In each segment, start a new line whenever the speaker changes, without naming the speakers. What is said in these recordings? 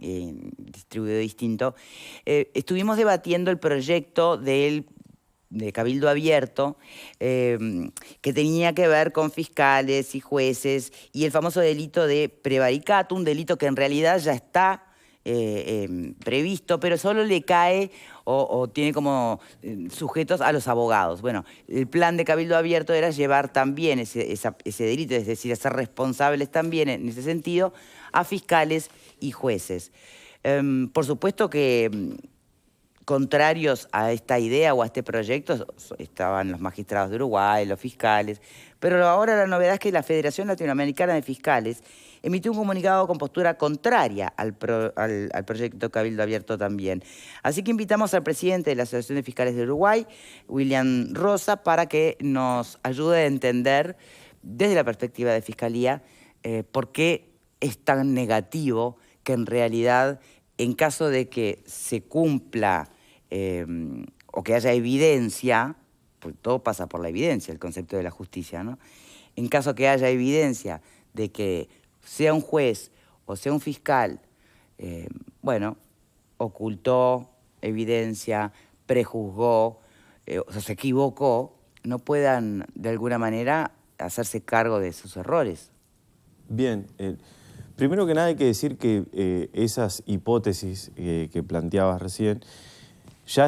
distribuido distinto, estuvimos debatiendo el proyecto de Cabildo Abierto, que tenía que ver con fiscales y jueces y el famoso delito de prevaricato, un delito que en realidad ya está previsto, pero solo le cae o tiene como sujetos a los abogados. Bueno, el plan de Cabildo Abierto era llevar también ese delito, es decir, a ser responsables también en ese sentido a fiscales y jueces. Por supuesto que contrarios a esta idea o a este proyecto estaban los magistrados de Uruguay, los fiscales, pero ahora la novedad es que la Federación Latinoamericana de Fiscales emitió un comunicado con postura contraria al proyecto Cabildo Abierto también. Así que invitamos al presidente de la Asociación de Fiscales de Uruguay, William Rosa, para que nos ayude a entender desde la perspectiva de Fiscalía por qué es tan negativo que en realidad, en caso de que se cumpla o que haya evidencia, pues todo pasa por la evidencia, el concepto de la justicia, ¿no? En caso que haya evidencia de que sea un juez o sea un fiscal, bueno, ocultó evidencia, prejuzgó, o sea, se equivocó, no puedan de alguna manera hacerse cargo de sus errores.
Bien, primero que nada hay que decir que esas hipótesis que planteabas recién ya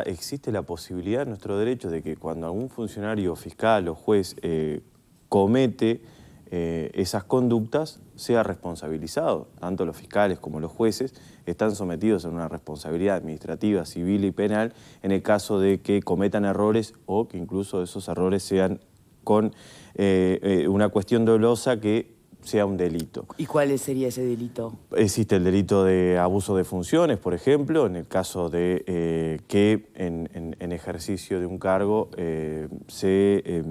existe la posibilidad en nuestro derecho de que cuando algún funcionario fiscal o juez comete esas conductas sea responsabilizado. Tanto los fiscales como los jueces están sometidos a una responsabilidad administrativa, civil y penal en el caso de que cometan errores o que incluso esos errores sean con una cuestión dolosa que sea un delito.
¿Y cuál sería ese delito?
Existe el delito de abuso de funciones, por ejemplo, en el caso de que en ejercicio de un cargo se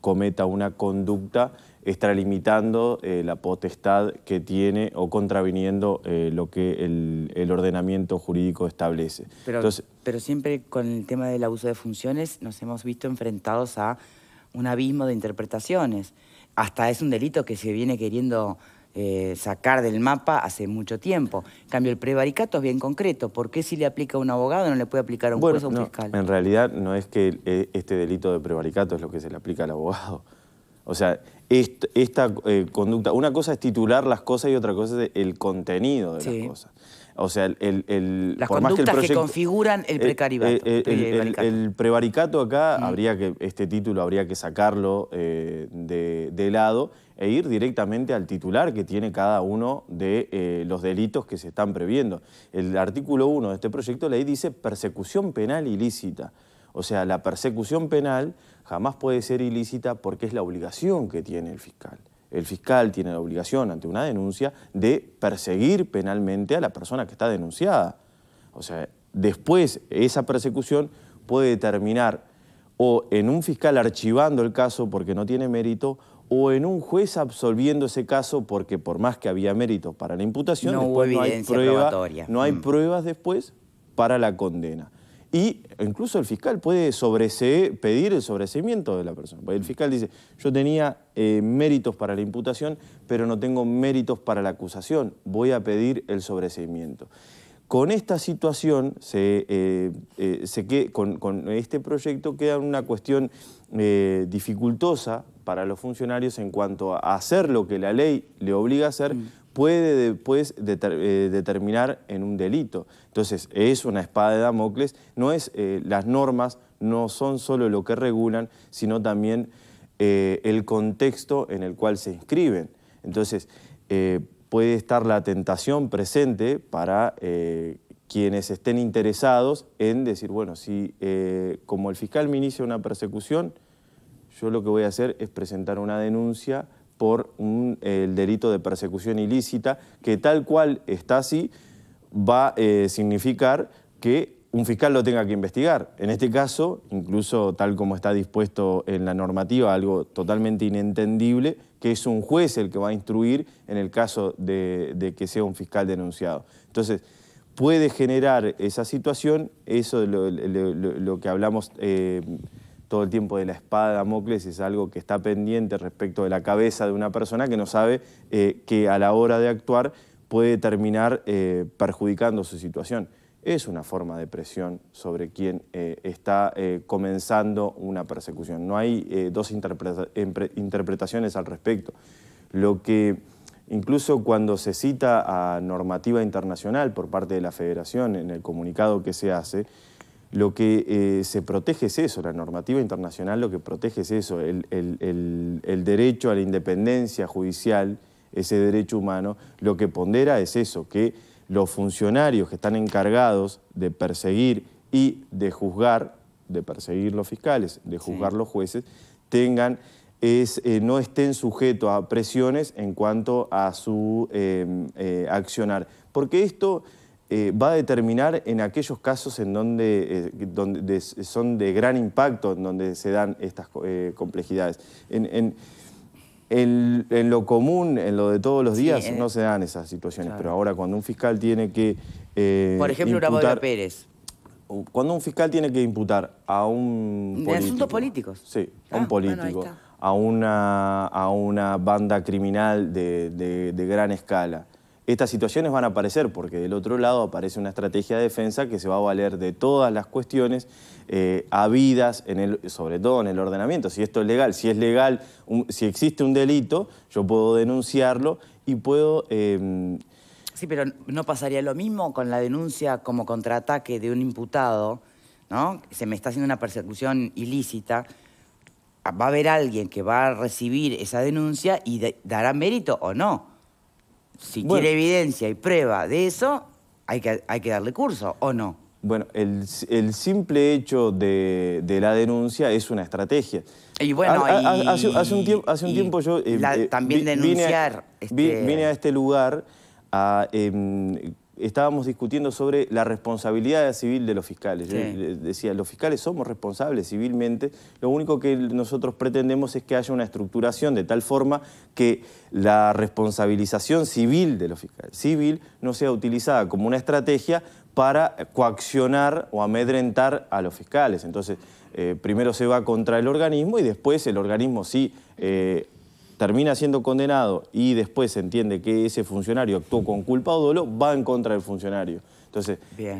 cometa una conducta extralimitando la potestad que tiene o contraviniendo lo que el ordenamiento jurídico establece.
Pero siempre con el tema del abuso de funciones nos hemos visto enfrentados a un abismo de interpretaciones. Hasta es un delito que se viene queriendo sacar del mapa hace mucho tiempo. En cambio, el prevaricato es bien concreto. ¿Por qué si le aplica a un abogado no le puede aplicar a un juez o un fiscal?
En realidad no es que este delito de prevaricato es lo que se le aplica al abogado. O sea, esta conducta, una cosa es titular las cosas y otra cosa es el contenido de las cosas. O sea,
las conductas que configuran el precaricato.
El prevaricato acá, este título habría que sacarlo de lado e ir directamente al titular que tiene cada uno de los delitos que se están previendo. El artículo 1 de este proyecto de ley dice persecución penal ilícita. O sea, la persecución penal jamás puede ser ilícita porque es la obligación que tiene el fiscal. El fiscal tiene la obligación ante una denuncia de perseguir penalmente a la persona que está denunciada. O sea, después esa persecución puede terminar o en un fiscal archivando el caso porque no tiene mérito o en un juez absolviendo ese caso porque por más que había mérito para la imputación,
no hubo evidencia probatoria.
No hay pruebas después para la condena. Y incluso el fiscal puede pedir el sobreseimiento de la persona. Porque el fiscal dice, yo tenía méritos para la imputación, pero no tengo méritos para la acusación. Voy a pedir el sobreseimiento. Con esta situación, con este proyecto queda una cuestión dificultosa para los funcionarios en cuanto a hacer lo que la ley le obliga a hacer, puede después determinar en un delito. Entonces, es una espada de Damocles. Las normas no son solo lo que regulan, sino también el contexto en el cual se inscriben. Entonces, puede estar la tentación presente para quienes estén interesados en decir, bueno, si como el fiscal me inicia una persecución, yo lo que voy a hacer es presentar una denuncia por el delito de persecución ilícita, que tal cual está así, va a significar que un fiscal lo tenga que investigar. En este caso, incluso tal como está dispuesto en la normativa, algo totalmente inentendible, que es un juez el que va a instruir en el caso de que sea un fiscal denunciado. Entonces, puede generar esa situación, eso de lo que hablamos todo el tiempo de la espada de Damocles, es algo que está pendiente respecto de la cabeza de una persona que no sabe que a la hora de actuar puede terminar perjudicando su situación. Es una forma de presión sobre quien está comenzando una persecución. No hay dos interpretaciones al respecto. Lo que incluso cuando se cita a normativa internacional por parte de la Federación en el comunicado que se hace, lo que se protege es eso, la normativa internacional lo que protege es eso, el derecho a la independencia judicial, ese derecho humano, lo que pondera es eso, que los funcionarios que están encargados de perseguir y de juzgar, de perseguir los fiscales, de juzgar los jueces, no estén sujetos a presiones en cuanto a su accionar. Porque esto va a determinar en aquellos casos en donde son de gran impacto, en donde se dan estas complejidades. En lo común, en lo de todos los días, no se dan esas situaciones, claro. Pero ahora cuando un fiscal tiene que
por ejemplo, Urabodero Pérez.
Cuando un fiscal tiene que imputar a un político...
¿De asuntos políticos?
Sí, a un político, bueno, a una banda criminal de gran escala. Estas situaciones van a aparecer porque del otro lado aparece una estrategia de defensa que se va a valer de todas las cuestiones habidas, sobre todo en el ordenamiento. Si esto es legal, si es legal, si existe un delito, yo puedo denunciarlo y puedo...
Sí, pero ¿no pasaría lo mismo con la denuncia como contraataque de un imputado, ¿no? Se me está haciendo una persecución ilícita. Va a haber alguien que va a recibir esa denuncia y dará mérito o no. Si quiere evidencia y prueba de eso, hay que darle curso, ¿o no?
Bueno, el simple hecho de la denuncia es una estrategia.
Y bueno,
hace un tiempo yo...
también denunciar...
Vine a este lugar, estábamos discutiendo sobre la responsabilidad civil de los fiscales. Yo decía, los fiscales somos responsables civilmente, lo único que nosotros pretendemos es que haya una estructuración de tal forma que la responsabilización civil de los fiscales no sea utilizada como una estrategia para coaccionar o amedrentar a los fiscales. Entonces, primero se va contra el organismo y después el organismo sí... termina siendo condenado y después se entiende que ese funcionario actuó con culpa o dolo, va en contra del funcionario. Entonces,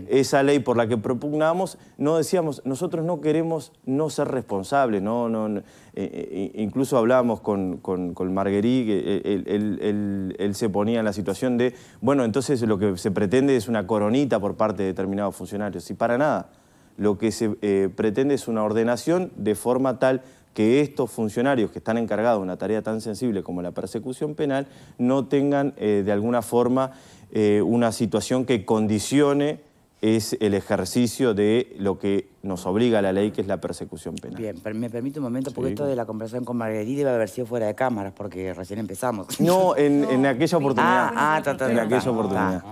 esa ley por la que propugnamos, no decíamos, nosotros no queremos no ser responsables, incluso hablábamos con Marguerite, que él se ponía en la situación de, bueno, entonces lo que se pretende es una coronita por parte de determinados funcionarios, y para nada. Lo que se pretende es una ordenación de forma tal que estos funcionarios que están encargados de una tarea tan sensible como la persecución penal no tengan de alguna forma una situación que condicione el ejercicio de lo que nos obliga la ley, que es la persecución penal.
Bien, me permite un momento, porque esto de la conversación con Marguerite debe haber sido fuera de cámaras, porque recién empezamos.
No, en aquella oportunidad.
En
aquella oportunidad.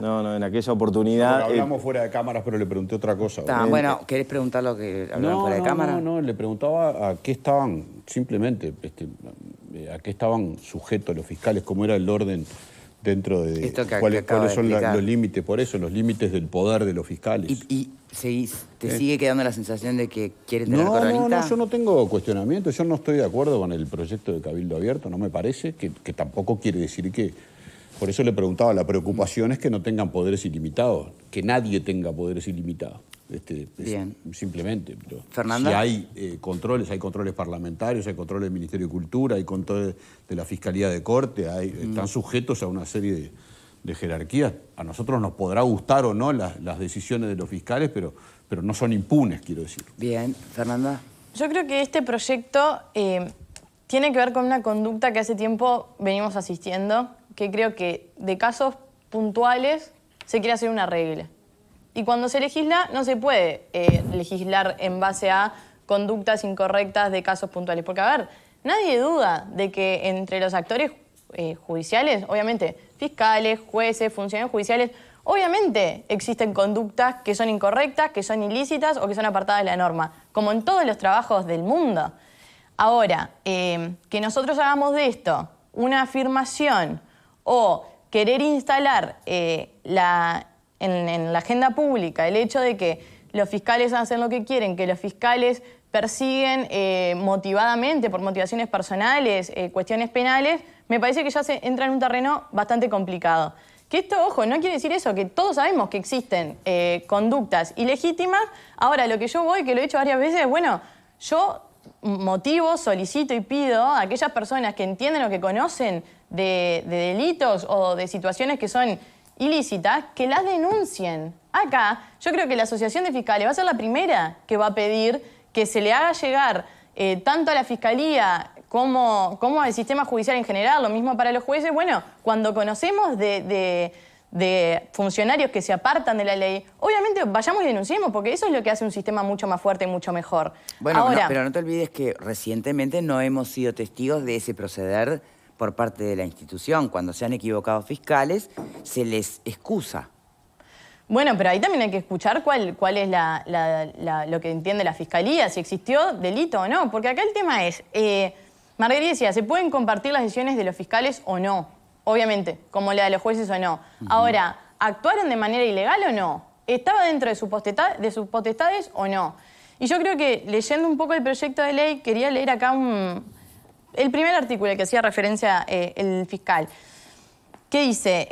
No, en aquella oportunidad...
Hablamos fuera de cámaras, pero le pregunté otra cosa.
Bueno, ¿querés preguntar lo que hablaron fuera de cámaras?
No, le preguntaba a qué estaban, simplemente, a qué estaban sujetos los fiscales, cómo era el orden dentro de cuáles son los límites, por eso, los límites del poder de los fiscales.
¿Y te sigue quedando la sensación de que quieren tener coronita?
No, yo no tengo cuestionamiento, yo no estoy de acuerdo con el proyecto de Cabildo Abierto, no me parece, que tampoco quiere decir que... Por eso le preguntaba, la preocupación es que no tengan poderes ilimitados, que nadie tenga poderes ilimitados.
Bien.
Simplemente.
¿Fernanda?
Si hay controles parlamentarios, hay controles del Ministerio de Cultura, hay controles de la Fiscalía de Corte, están sujetos a una serie de jerarquías. A nosotros nos podrá gustar o no las decisiones de los fiscales, pero no son impunes, quiero decir.
Bien. ¿Fernanda?
Yo creo que este proyecto tiene que ver con una conducta que hace tiempo venimos asistiendo, que creo que de casos puntuales se quiere hacer una regla. Y cuando se legisla, no se puede legislar en base a conductas incorrectas de casos puntuales. Porque, a ver, nadie duda de que entre los actores judiciales, obviamente, fiscales, jueces, funcionarios judiciales, obviamente existen conductas que son incorrectas, que son ilícitas o que son apartadas de la norma, como en todos los trabajos del mundo. Ahora, que nosotros hagamos de esto una afirmación o querer instalar en la agenda pública el hecho de que los fiscales hacen lo que quieren, que los fiscales persiguen motivadamente, por motivaciones personales, cuestiones penales, me parece que ya se entra en un terreno bastante complicado. Que esto, ojo, no quiere decir eso, que todos sabemos que existen conductas ilegítimas. Ahora, lo que yo voy, que lo he dicho varias veces, bueno, yo motivo, solicito y pido a aquellas personas que entienden o que conocen de delitos o de situaciones que son ilícitas, que las denuncien. Acá, yo creo que la Asociación de Fiscales va a ser la primera que va a pedir que se le haga llegar tanto a la Fiscalía como al sistema judicial en general, lo mismo para los jueces. Bueno, cuando conocemos de funcionarios que se apartan de la ley, obviamente vayamos y denunciemos, porque eso es lo que hace un sistema mucho más fuerte y mucho mejor.
Bueno,
ahora,
pero no te olvides que recientemente no hemos sido testigos de ese proceder por parte de la institución. Cuando se han equivocado fiscales, se les excusa.
bueno, pero ahí también hay que escuchar cuál es lo que entiende la Fiscalía, si existió delito o no. Porque acá el tema es, Marguerite decía, ¿se pueden compartir las decisiones de los fiscales o no? Obviamente, como la de los jueces o no. Ahora, ¿actuaron de manera ilegal o no? ¿Estaba dentro de sus potestades o no? Y yo creo que, leyendo un poco el proyecto de ley, quería leer acá el primer artículo al que hacía referencia el fiscal. ¿Qué dice?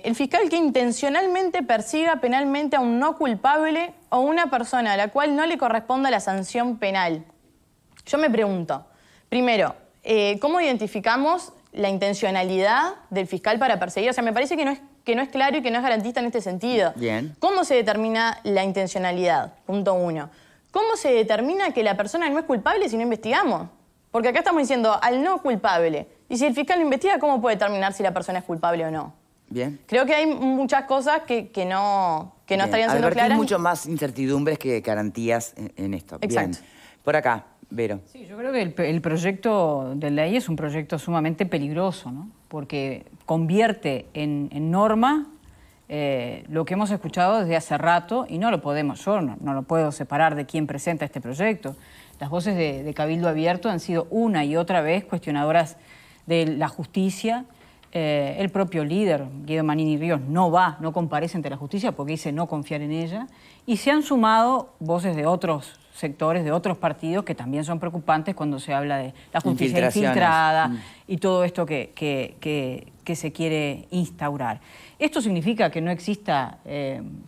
El fiscal que intencionalmente persiga penalmente a un no culpable o una persona a la cual no le corresponda la sanción penal. Yo me pregunto, primero, ¿cómo identificamos la intencionalidad del fiscal para perseguir? O sea, me parece que no es claro y que no es garantista en este sentido.
Bien.
¿Cómo se determina la intencionalidad? Punto 1. ¿Cómo se determina que la persona no es culpable si no investigamos? Porque acá estamos diciendo al no culpable. Y si el fiscal no investiga, ¿cómo puede determinar si la persona es culpable o no?
Bien.
Creo que hay muchas cosas que no estarían siendo
Advertís
claras.
mucho más incertidumbres que garantías en esto.
Exacto.
Bien. Por acá, Vero.
Sí, yo creo que el proyecto de ley es un proyecto sumamente peligroso, ¿no? Porque convierte en norma lo que hemos escuchado desde hace rato y no lo podemos, yo no lo puedo separar de quién presenta este proyecto. Las voces de Cabildo Abierto han sido una y otra vez cuestionadoras de la justicia. El propio líder, Guido Manini Ríos, no comparece ante la justicia porque dice no confiar en ella. Y se han sumado voces de otros sectores, de otros partidos que también son preocupantes cuando se habla de la justicia infiltrada y todo esto que se quiere instaurar. ¿Esto significa que no exista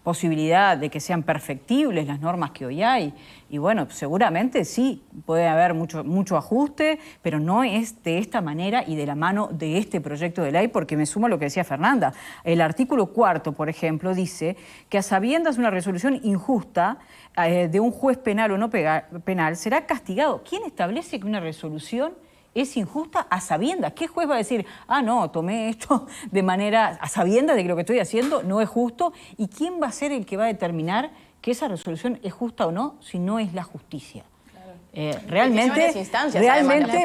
posibilidad de que sean perfectibles las normas que hoy hay? Y bueno, seguramente sí, puede haber mucho ajuste, pero no es de esta manera y de la mano de este proyecto de ley, porque me sumo a lo que decía Fernanda. El artículo 4, por ejemplo, dice que a sabiendas de una resolución injusta de un juez penal o no penal, será castigado. ¿Quién establece que una resolución es injusta a sabiendas? ¿Qué juez va a decir, no, tomé esto de manera a sabiendas de que lo que estoy haciendo no es justo? ¿Y quién va a ser el que va a determinar que esa resolución es justa o no si no es la justicia? Realmente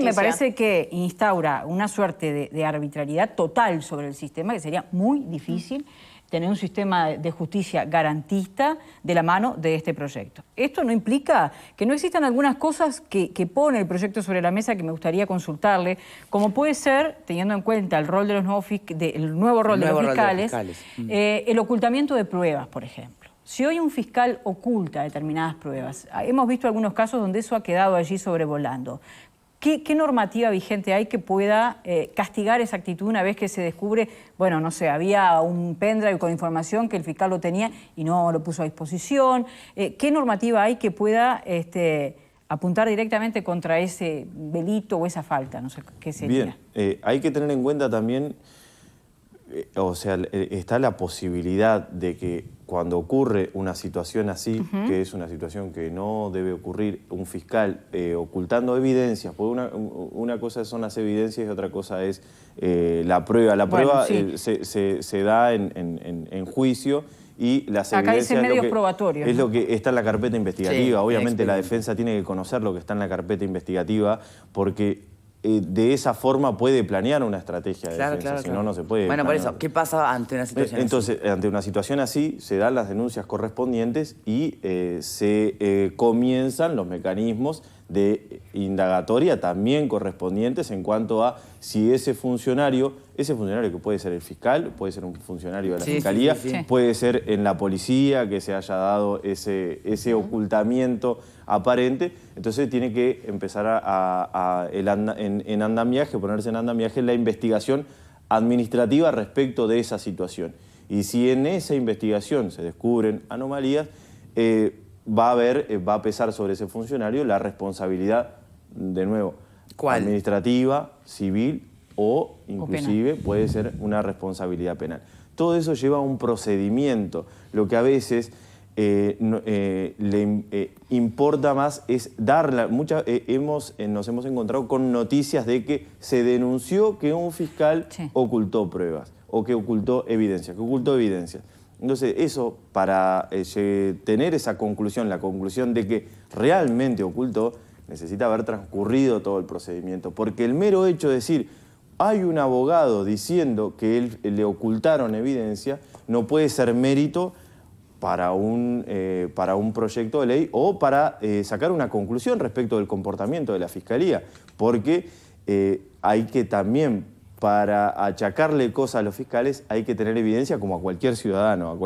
me parece que instaura una suerte de arbitrariedad total sobre el sistema que sería muy difícil tener un sistema de justicia garantista de la mano de este proyecto. Esto no implica que no existan algunas cosas que pone el proyecto sobre la mesa que me gustaría consultarle, como puede ser, teniendo en cuenta el rol de los nuevo rol de los fiscales, el ocultamiento de pruebas, por ejemplo. Si hoy un fiscal oculta determinadas pruebas, hemos visto algunos casos donde eso ha quedado allí sobrevolando. ¿Qué normativa vigente hay que pueda castigar esa actitud una vez que se descubre, bueno, no sé, había un pendrive con información que el fiscal lo tenía y no lo puso a disposición? ¿Qué normativa hay que pueda apuntar directamente contra ese delito o esa falta? No sé qué sería.
Bien, hay que tener en cuenta también, está la posibilidad de que cuando ocurre una situación así, que es una situación que no debe ocurrir, un fiscal ocultando evidencias, porque una cosa son las evidencias y otra cosa es la prueba. La prueba se da en juicio y las evidencias es lo que está en la carpeta investigativa. Obviamente la defensa tiene que conocer lo que está en la carpeta investigativa porque de esa forma puede planear una estrategia de defensa, si no, no se puede.
Bueno, por eso, ¿qué pasa ante una situación
así? Ante una situación así, se dan las denuncias correspondientes y se comienzan los mecanismos de indagatoria también correspondientes en cuanto a si ese funcionario ese funcionario que puede ser el fiscal, puede ser un funcionario de la
Sí,
fiscalía,
sí, sí.
puede ser en la policía que se haya dado ese ocultamiento aparente. Entonces tiene que empezar en andamiaje, ponerse en andamiaje la investigación administrativa respecto de esa situación. Y si en esa investigación se descubren anomalías, va a pesar sobre ese funcionario la responsabilidad, de nuevo,
¿cuál?
Administrativa, civil o inclusive puede ser una responsabilidad penal. Todo eso lleva a un procedimiento. Lo que a veces importa más es darla. Nos hemos encontrado con noticias de que se denunció que un fiscal ocultó pruebas o que ocultó evidencias, Entonces eso, para tener esa conclusión, la conclusión de que realmente ocultó, necesita haber transcurrido todo el procedimiento. Porque el mero hecho de decir, hay un abogado diciendo que él le ocultaron evidencia, no puede ser mérito para un proyecto de ley o para sacar una conclusión respecto del comportamiento de la Fiscalía. Porque hay que también, para achacarle cosas a los fiscales, hay que tener evidencia como a cualquier ciudadano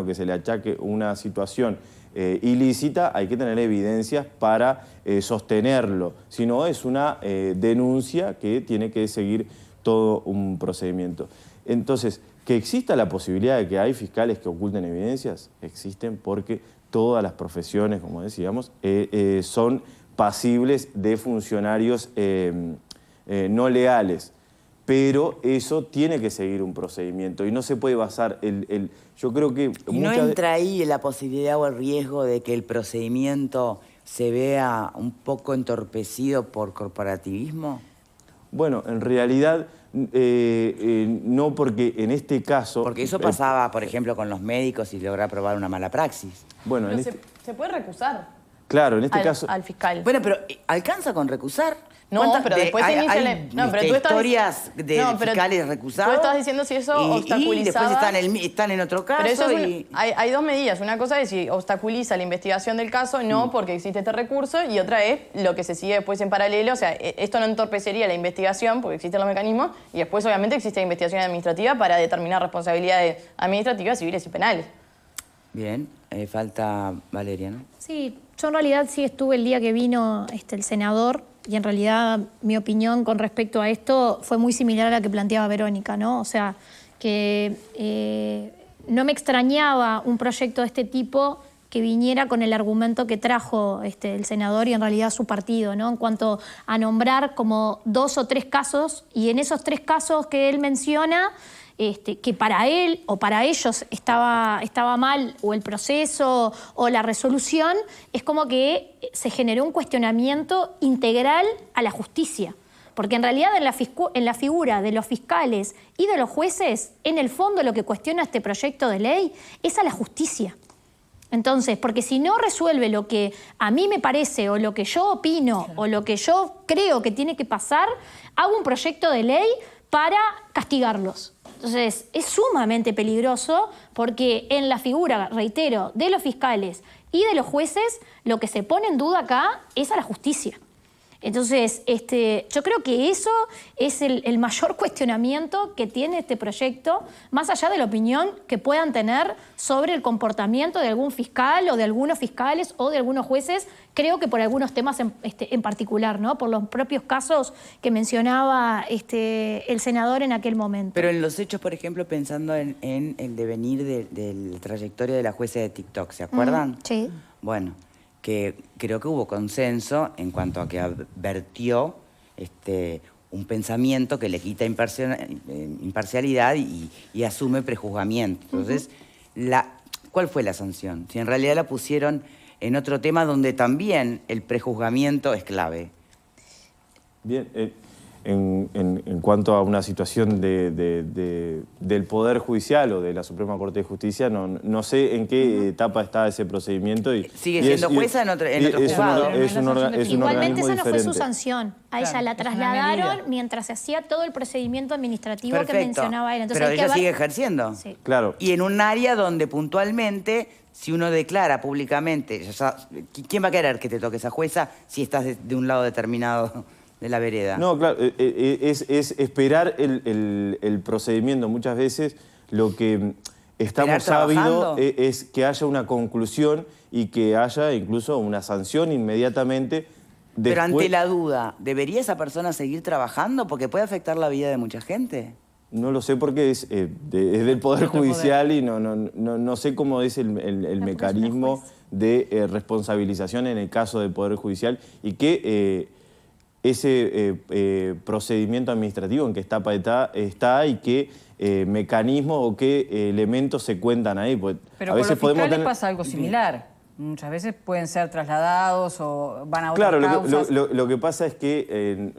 que se le achaque una situación ilícita, hay que tener evidencias para sostenerlo. Si no, es una denuncia que tiene que seguir todo un procedimiento. Entonces, que exista la posibilidad de que hay fiscales que oculten evidencias, existen porque todas las profesiones, como decíamos, son pasibles de funcionarios no leales. Pero eso tiene que seguir un procedimiento y no se puede basar yo creo que...
¿Y no entra ahí la posibilidad o el riesgo de que el procedimiento se vea un poco entorpecido por corporativismo?
Bueno, en realidad no, porque en este caso...
Porque eso pasaba, por ejemplo, con los médicos y lograr probar una mala praxis.
Bueno,
Pero se puede recusar.
Claro, en este caso...
Al fiscal.
Bueno, pero ¿alcanza con recusar?
No, pero después se inicia
historias de fiscales recusados.
Tú estás diciendo si eso obstaculizaba...
Y después están en otro caso.
Pero eso hay dos medidas. Una cosa es si obstaculiza la investigación del caso, no porque existe este recurso, y otra es lo que se sigue después en paralelo. O sea, esto no entorpecería la investigación porque existen los mecanismos, y después obviamente existe la investigación administrativa para determinar responsabilidades administrativas, civiles y penales.
Bien, falta Valeria, ¿no?
Sí, yo en realidad sí estuve el día que vino el senador, y en realidad mi opinión con respecto a esto fue muy similar a la que planteaba Verónica, ¿no? O sea, que no me extrañaba un proyecto de este tipo que viniera con el argumento que trajo el senador y en realidad su partido, ¿no? En cuanto a nombrar como 2 o 3 casos, y en esos 3 casos que él menciona, que para él o para ellos estaba mal o el proceso o la resolución, es como que se generó un cuestionamiento integral a la justicia. Porque en realidad en la figura de los fiscales y de los jueces, en el fondo lo que cuestiona este proyecto de ley es a la justicia. Entonces, porque si no resuelve lo que a mí me parece o lo que yo opino o lo que yo creo que tiene que pasar, hago un proyecto de ley para castigarlos. Entonces, es sumamente peligroso porque en la figura, reitero, de los fiscales y de los jueces, lo que se pone en duda acá es a la justicia. Entonces, yo creo que eso es el mayor cuestionamiento que tiene este proyecto, más allá de la opinión que puedan tener sobre el comportamiento de algún fiscal o de algunos fiscales o de algunos jueces, creo que por algunos temas en particular, ¿no? Por los propios casos que mencionaba el senador en aquel momento.
Pero en los hechos, por ejemplo, pensando en el devenir de la trayectoria de la jueza de TikTok, ¿se acuerdan?
Sí.
Bueno, que creo que hubo consenso en cuanto a que advirtió un pensamiento que le quita imparcialidad y asume prejuzgamiento. Entonces, ¿cuál fue la sanción? Si en realidad la pusieron en otro tema donde también el prejuzgamiento es clave.
Bien, en cuanto a una situación del Poder Judicial o de la Suprema Corte de Justicia, no sé en qué etapa está ese procedimiento.
Sigue siendo jueza en otro juzgado.
Igualmente esa no fue su
diferente.
sanción. A ella la trasladaron mientras se hacía todo el procedimiento administrativo que
Perfecto.
mencionaba él. Entonces,
pero
hay que
ella
ver...
sigue ejerciendo.
Sí.
Claro.
Y en un área donde puntualmente, si uno declara públicamente, ¿quién va a querer que te toque esa jueza si estás de un lado determinado de la vereda.
No, claro, es esperar el procedimiento. Muchas veces lo que estamos sabidos es que haya una conclusión y que haya incluso una sanción inmediatamente.
Pero ante la duda, ¿debería esa persona seguir trabajando? Porque puede afectar la vida de mucha gente.
No lo sé porque es del Poder Judicial y no sé cómo es el mecanismo de responsabilización en el caso del Poder Judicial y que ese procedimiento administrativo en qué etapa está y qué mecanismo o qué elementos se cuentan ahí. Pues,
pero a veces con los fiscales pasa algo similar. Muchas veces pueden ser trasladados o van a otras causas.
Claro, lo que pasa es que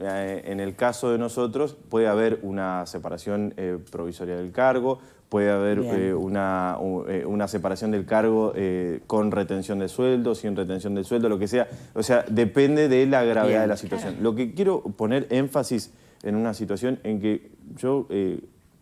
en el caso de nosotros puede haber una separación provisoria del cargo, puede haber una separación del cargo con retención de sueldo, sin retención del sueldo, lo que sea. O sea, depende de la gravedad de la situación. Lo que quiero poner énfasis en una situación en que yo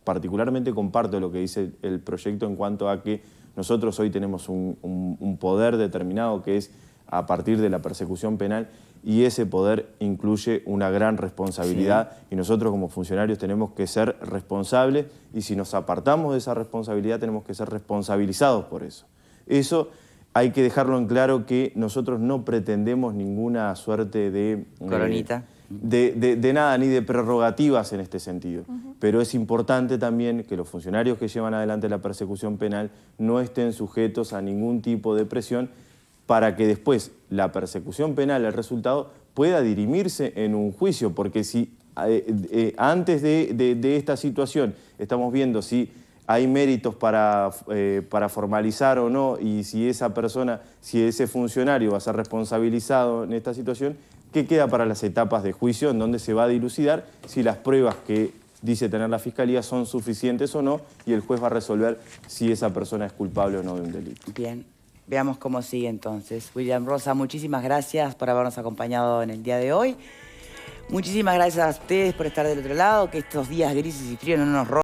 particularmente comparto lo que dice el proyecto en cuanto a que nosotros hoy tenemos un poder determinado que es a partir de la persecución penal y ese poder incluye una gran responsabilidad y nosotros como funcionarios tenemos que ser responsables y si nos apartamos de esa responsabilidad tenemos que ser responsabilizados por eso. Eso hay que dejarlo en claro que nosotros no pretendemos ninguna suerte de...
Coronita.
De nada, ni de prerrogativas en este sentido. Pero es importante también que los funcionarios que llevan adelante la persecución penal no estén sujetos a ningún tipo de presión para que después la persecución penal, el resultado, pueda dirimirse en un juicio. Porque si antes de esta situación estamos viendo si hay méritos para formalizar o no y si esa persona, si ese funcionario va a ser responsabilizado en esta situación, ¿qué queda para las etapas de juicio en donde se va a dilucidar si las pruebas que dice tener la Fiscalía son suficientes o no y el juez va a resolver si esa persona es culpable o no de un delito?
Bien, veamos cómo sigue entonces. William Rosa, muchísimas gracias por habernos acompañado en el día de hoy. Muchísimas gracias a ustedes por estar del otro lado, que estos días grises y fríos no nos roben.